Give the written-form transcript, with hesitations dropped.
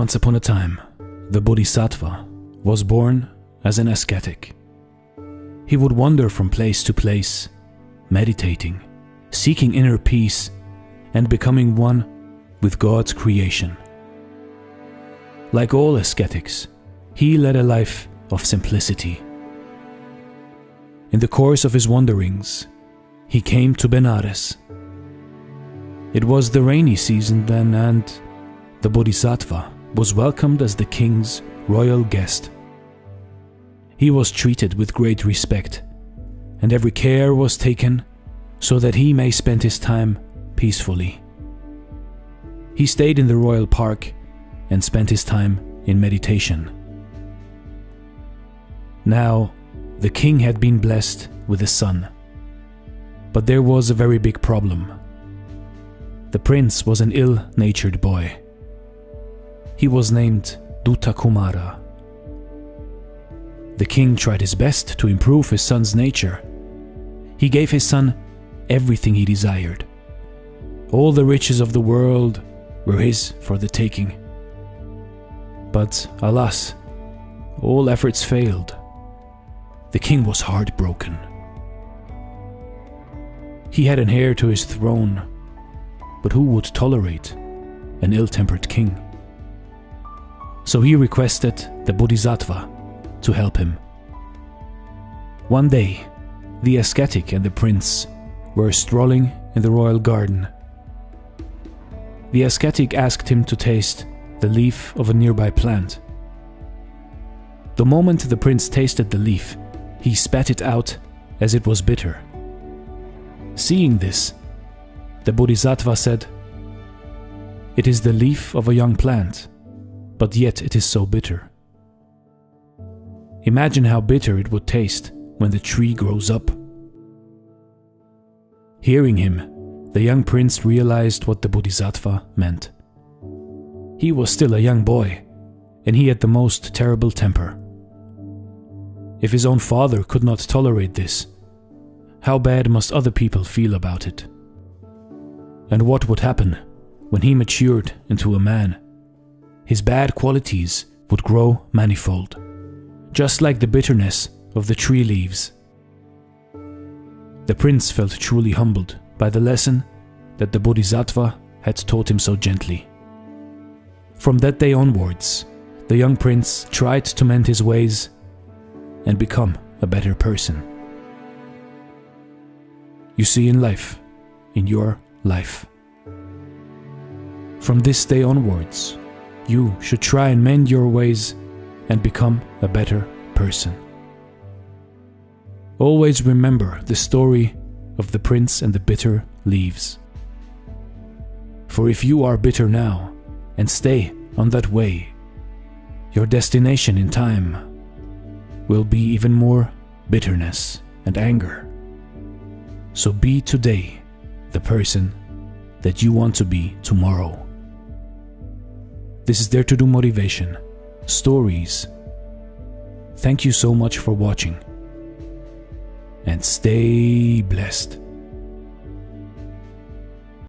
Once upon a time, the Bodhisattva was born as an ascetic. He would wander from place to place, meditating, seeking inner peace, and becoming one with God's creation. Like all ascetics, he led a life of simplicity. In the course of his wanderings, he came to Benares. It was the rainy season then, and the Bodhisattva was welcomed as the king's royal guest. He was treated with great respect, and every care was taken so that he may spend his time peacefully. He stayed in the royal park and spent his time in meditation. Now, the king had been blessed with a son, but there was a very big problem. The prince was an ill-natured boy. He was named Duta Kumara. The king tried his best to improve his son's nature. He gave his son everything he desired. All the riches of the world were his for the taking. But alas, all efforts failed. The king was heartbroken. He had an heir to his throne, but who would tolerate an ill-tempered king? So he requested the Bodhisattva to help him. One day, the ascetic and the prince were strolling in the royal garden. The ascetic asked him to taste the leaf of a nearby plant. The moment the prince tasted the leaf, he spat it out as it was bitter. Seeing this, the Bodhisattva said, "It is the leaf of a young plant, but yet it is so bitter. Imagine how bitter it would taste when the tree grows up." Hearing him, the young prince realized what the Bodhisattva meant. He was still a young boy, and he had the most terrible temper. If his own father could not tolerate this, how bad must other people feel about it? And what would happen when he matured into a man? His bad qualities would grow manifold, just like the bitterness of the tree leaves. The prince felt truly humbled by the lesson that the Bodhisattva had taught him so gently. From that day onwards, the young prince tried to mend his ways and become a better person. You see, in life, in your life, from this day onwards, you should try and mend your ways and become a better person. Always remember the story of the prince and the bitter leaves. For if you are bitter now and stay on that way, your destination in time will be even more bitterness and anger. So be today the person that you want to be tomorrow. This is Dare to Do Motivation, Stories. Thank you so much for watching, and stay blessed.